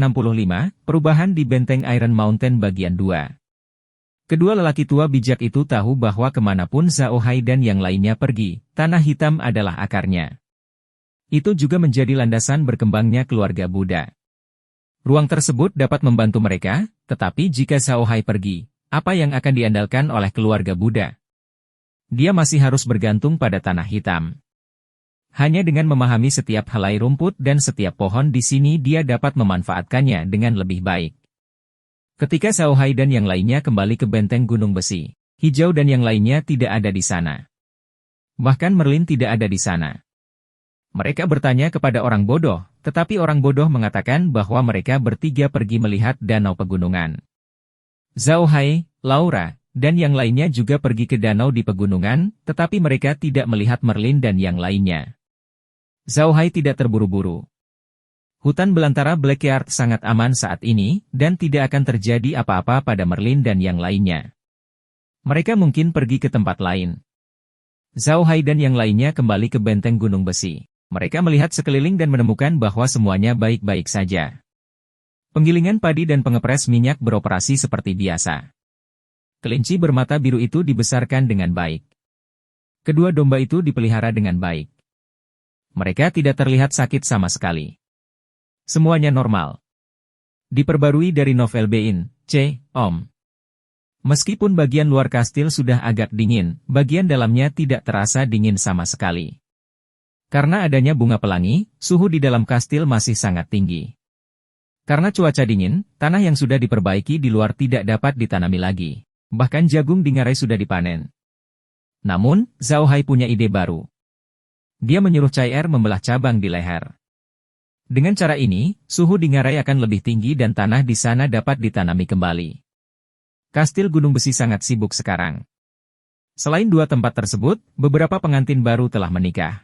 Perubahan di Benteng Iron Mountain Bagian 2. Kedua lelaki tua bijak itu tahu bahwa kemanapun Zhao Hai dan yang lainnya pergi, tanah hitam adalah akarnya. Itu juga menjadi landasan berkembangnya keluarga Buddha. Ruang tersebut dapat membantu mereka, tetapi jika Zhao Hai pergi, apa yang akan diandalkan oleh keluarga Buddha? Dia masih harus bergantung pada tanah hitam. Hanya dengan memahami setiap helai rumput dan setiap pohon di sini dia dapat memanfaatkannya dengan lebih baik. Ketika Zhao Hai dan yang lainnya kembali ke benteng gunung besi, Hijau dan yang lainnya tidak ada di sana. Bahkan Merlin tidak ada di sana. Mereka bertanya kepada orang bodoh, tetapi orang bodoh mengatakan bahwa mereka bertiga pergi melihat danau pegunungan. Zhao Hai, Laura, dan yang lainnya juga pergi ke danau di pegunungan, tetapi mereka tidak melihat Merlin dan yang lainnya. Zhao Hai tidak terburu-buru. Hutan belantara Blackyard sangat aman saat ini, dan tidak akan terjadi apa-apa pada Merlin dan yang lainnya. Mereka mungkin pergi ke tempat lain. Zhao Hai dan yang lainnya kembali ke benteng gunung besi. Mereka melihat sekeliling dan menemukan bahwa semuanya baik-baik saja. Penggilingan padi dan pengepres minyak beroperasi seperti biasa. Kelinci bermata biru itu dibesarkan dengan baik. Kedua domba itu dipelihara dengan baik. Mereka tidak terlihat sakit sama sekali. Semuanya normal. Diperbarui dari novel Bein, C. Om. Meskipun bagian luar kastil sudah agak dingin, bagian dalamnya tidak terasa dingin sama sekali. Karena adanya bunga pelangi, suhu di dalam kastil masih sangat tinggi. Karena cuaca dingin, tanah yang sudah diperbaiki di luar tidak dapat ditanami lagi. Bahkan jagung di ngarai sudah dipanen. Namun, Zhao Hai punya ide baru. Dia menyuruh Cai Er membelah cabang di leher. Dengan cara ini, suhu di ngarai akan lebih tinggi dan tanah di sana dapat ditanami kembali. Kastil Gunung Besi sangat sibuk sekarang. Selain dua tempat tersebut, beberapa pengantin baru telah menikah.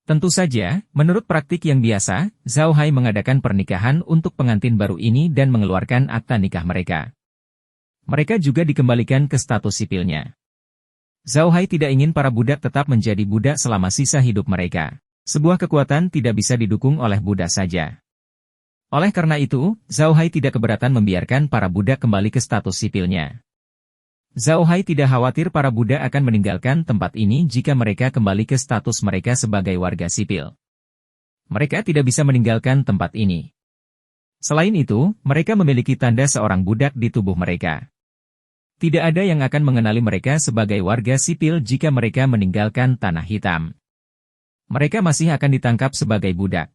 Tentu saja, menurut praktik yang biasa, Zhao Hai mengadakan pernikahan untuk pengantin baru ini dan mengeluarkan akta nikah mereka. Mereka juga dikembalikan ke status sipilnya. Zhao Hai tidak ingin para budak tetap menjadi budak selama sisa hidup mereka. Sebuah kekuatan tidak bisa didukung oleh budak saja. Oleh karena itu, Zhao Hai tidak keberatan membiarkan para budak kembali ke status sipilnya. Zhao Hai tidak khawatir para budak akan meninggalkan tempat ini jika mereka kembali ke status mereka sebagai warga sipil. Mereka tidak bisa meninggalkan tempat ini. Selain itu, mereka memiliki tanda seorang budak di tubuh mereka. Tidak ada yang akan mengenali mereka sebagai warga sipil jika mereka meninggalkan tanah hitam. Mereka masih akan ditangkap sebagai budak.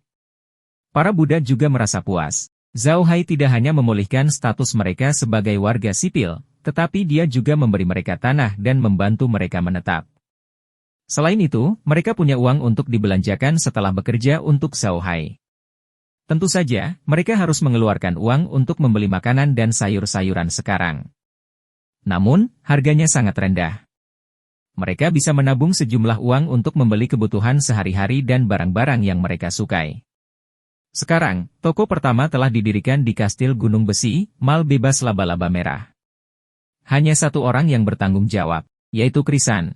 Para budak juga merasa puas. Zhao Hai tidak hanya memulihkan status mereka sebagai warga sipil, tetapi dia juga memberi mereka tanah dan membantu mereka menetap. Selain itu, mereka punya uang untuk dibelanjakan setelah bekerja untuk Zhao Hai. Tentu saja, mereka harus mengeluarkan uang untuk membeli makanan dan sayur-sayuran sekarang. Namun, harganya sangat rendah. Mereka bisa menabung sejumlah uang untuk membeli kebutuhan sehari-hari dan barang-barang yang mereka sukai. Sekarang, toko pertama telah didirikan di Kastil Gunung Besi, Mal Bebas Laba-Laba Merah. Hanya satu orang yang bertanggung jawab, yaitu Krisan.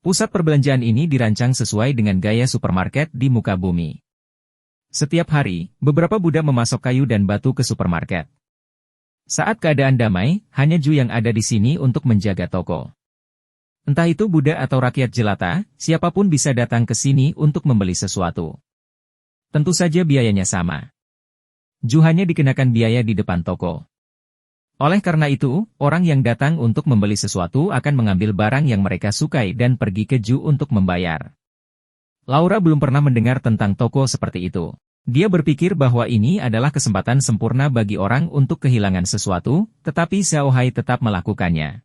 Pusat perbelanjaan ini dirancang sesuai dengan gaya supermarket di muka bumi. Setiap hari, beberapa budak memasok kayu dan batu ke supermarket. Saat keadaan damai, hanya Ju yang ada di sini untuk menjaga toko. Entah itu budak atau rakyat jelata, siapapun bisa datang ke sini untuk membeli sesuatu. Tentu saja biayanya sama. Ju hanya dikenakan biaya di depan toko. Oleh karena itu, orang yang datang untuk membeli sesuatu akan mengambil barang yang mereka sukai dan pergi ke Ju untuk membayar. Laura belum pernah mendengar tentang toko seperti itu. Dia berpikir bahwa ini adalah kesempatan sempurna bagi orang untuk kehilangan sesuatu, tetapi Zhao Hai tetap melakukannya.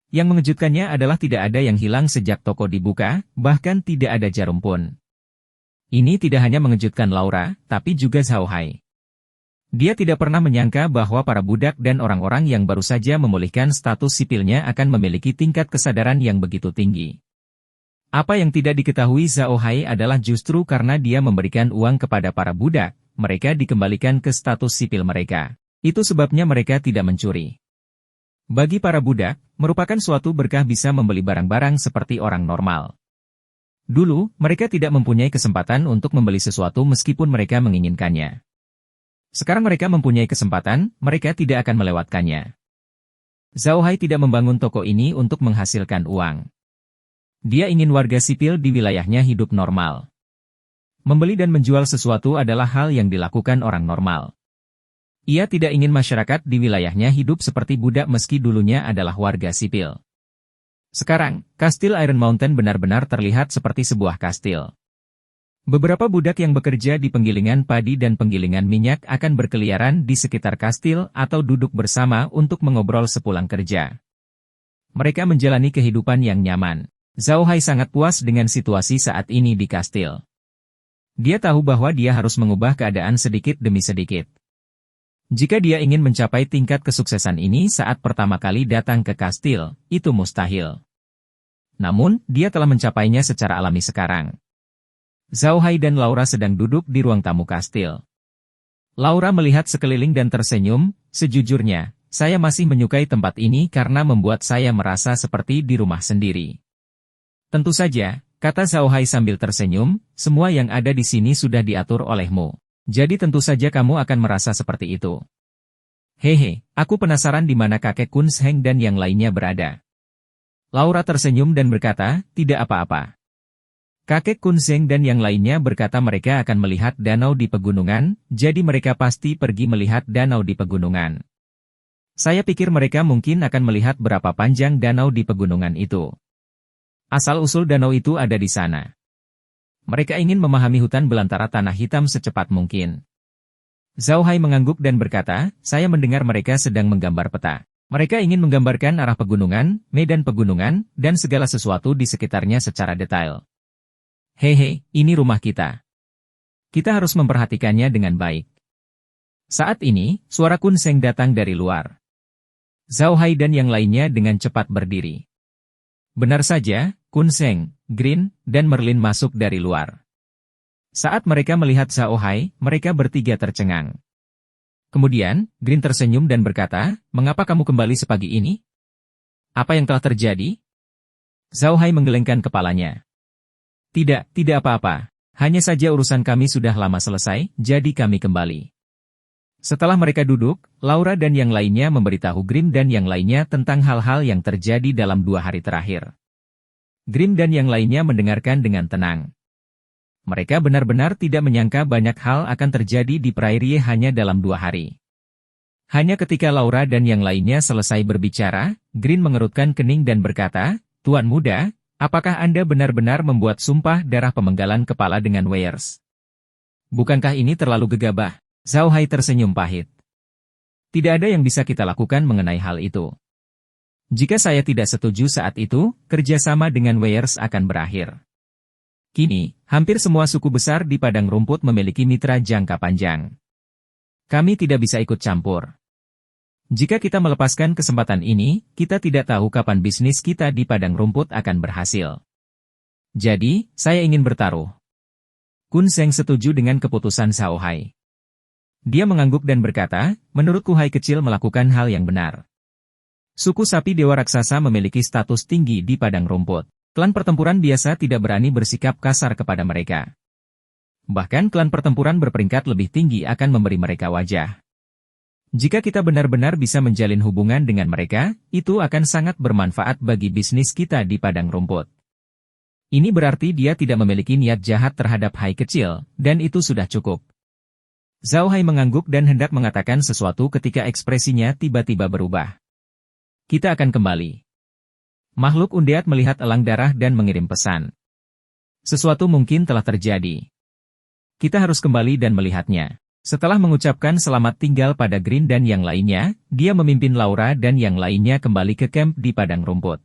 Yang mengejutkannya adalah tidak ada yang hilang sejak toko dibuka, bahkan tidak ada jarum pun. Ini tidak hanya mengejutkan Laura, tapi juga Zhao Hai. Dia tidak pernah menyangka bahwa para budak dan orang-orang yang baru saja memulihkan status sipilnya akan memiliki tingkat kesadaran yang begitu tinggi. Apa yang tidak diketahui Zhao Hai adalah justru karena dia memberikan uang kepada para budak, mereka dikembalikan ke status sipil mereka. Itu sebabnya mereka tidak mencuri. Bagi para budak, merupakan suatu berkah bisa membeli barang-barang seperti orang normal. Dulu, mereka tidak mempunyai kesempatan untuk membeli sesuatu meskipun mereka menginginkannya. Sekarang mereka mempunyai kesempatan, mereka tidak akan melewatkannya. Zhao Hai tidak membangun toko ini untuk menghasilkan uang. Dia ingin warga sipil di wilayahnya hidup normal. Membeli dan menjual sesuatu adalah hal yang dilakukan orang normal. Ia tidak ingin masyarakat di wilayahnya hidup seperti budak meski dulunya adalah warga sipil. Sekarang, kastil Iron Mountain benar-benar terlihat seperti sebuah kastil. Beberapa budak yang bekerja di penggilingan padi dan penggilingan minyak akan berkeliaran di sekitar kastil atau duduk bersama untuk mengobrol sepulang kerja. Mereka menjalani kehidupan yang nyaman. Zhao Hai sangat puas dengan situasi saat ini di kastil. Dia tahu bahwa dia harus mengubah keadaan sedikit demi sedikit. Jika dia ingin mencapai tingkat kesuksesan ini saat pertama kali datang ke kastil, itu mustahil. Namun, dia telah mencapainya secara alami sekarang. Zhao Hai dan Laura sedang duduk di ruang tamu kastil. Laura melihat sekeliling dan tersenyum, sejujurnya, saya masih menyukai tempat ini karena membuat saya merasa seperti di rumah sendiri. Tentu saja, kata Zhao Hai sambil tersenyum, semua yang ada di sini sudah diatur olehmu. Jadi tentu saja kamu akan merasa seperti itu. Hehe, aku penasaran di mana kakek Kun Sheng dan yang lainnya berada. Laura tersenyum dan berkata, tidak apa-apa. Kakek Kun Sheng dan yang lainnya berkata mereka akan melihat danau di pegunungan, jadi mereka pasti pergi melihat danau di pegunungan. Saya pikir mereka mungkin akan melihat berapa panjang danau di pegunungan itu. Asal-usul danau itu ada di sana. Mereka ingin memahami hutan belantara tanah hitam secepat mungkin. Zhao Hai mengangguk dan berkata, saya mendengar mereka sedang menggambar peta. Mereka ingin menggambarkan arah pegunungan, medan pegunungan, dan segala sesuatu di sekitarnya secara detail. Hehe, ini rumah kita. Kita harus memperhatikannya dengan baik. Saat ini, suara Kun Sheng datang dari luar. Zhao Hai dan yang lainnya dengan cepat berdiri. Benar saja, Kun Sheng, Green, dan Merlin masuk dari luar. Saat mereka melihat Zhao Hai, mereka bertiga tercengang. Kemudian, Green tersenyum dan berkata, mengapa kamu kembali sepagi ini? Apa yang telah terjadi? Zhao Hai menggelengkan kepalanya. Tidak apa-apa. Hanya saja urusan kami sudah lama selesai, jadi kami kembali. Setelah mereka duduk, Laura dan yang lainnya memberitahu Grim dan yang lainnya tentang hal-hal yang terjadi dalam 2 hari terakhir. Grim dan yang lainnya mendengarkan dengan tenang. Mereka benar-benar tidak menyangka banyak hal akan terjadi di Prairie hanya dalam 2 hari. Hanya ketika Laura dan yang lainnya selesai berbicara, Green mengerutkan kening dan berkata, Tuan Muda, apakah Anda benar-benar membuat sumpah darah pemenggalan kepala dengan Weirs? Bukankah ini terlalu gegabah? Zhao Hai tersenyum pahit. Tidak ada yang bisa kita lakukan mengenai hal itu. Jika saya tidak setuju saat itu, kerjasama dengan Weirs akan berakhir. Kini, hampir semua suku besar di padang rumput memiliki mitra jangka panjang. Kami tidak bisa ikut campur. Jika kita melepaskan kesempatan ini, kita tidak tahu kapan bisnis kita di padang rumput akan berhasil. Jadi, saya ingin bertaruh. Kun Sheng setuju dengan keputusan Zhao Hai. Dia mengangguk dan berkata, menurutku Hai kecil melakukan hal yang benar. Suku sapi Dewa Raksasa memiliki status tinggi di padang rumput. Klan pertempuran biasa tidak berani bersikap kasar kepada mereka. Bahkan klan pertempuran berperingkat lebih tinggi akan memberi mereka wajah. Jika kita benar-benar bisa menjalin hubungan dengan mereka, itu akan sangat bermanfaat bagi bisnis kita di padang rumput. Ini berarti dia tidak memiliki niat jahat terhadap Hai kecil, dan itu sudah cukup. Zhao Hai mengangguk dan hendak mengatakan sesuatu ketika ekspresinya tiba-tiba berubah. Kita akan kembali. Makhluk undead melihat elang darah dan mengirim pesan. Sesuatu mungkin telah terjadi. Kita harus kembali dan melihatnya. Setelah mengucapkan selamat tinggal pada Green dan yang lainnya, dia memimpin Laura dan yang lainnya kembali ke camp di padang rumput.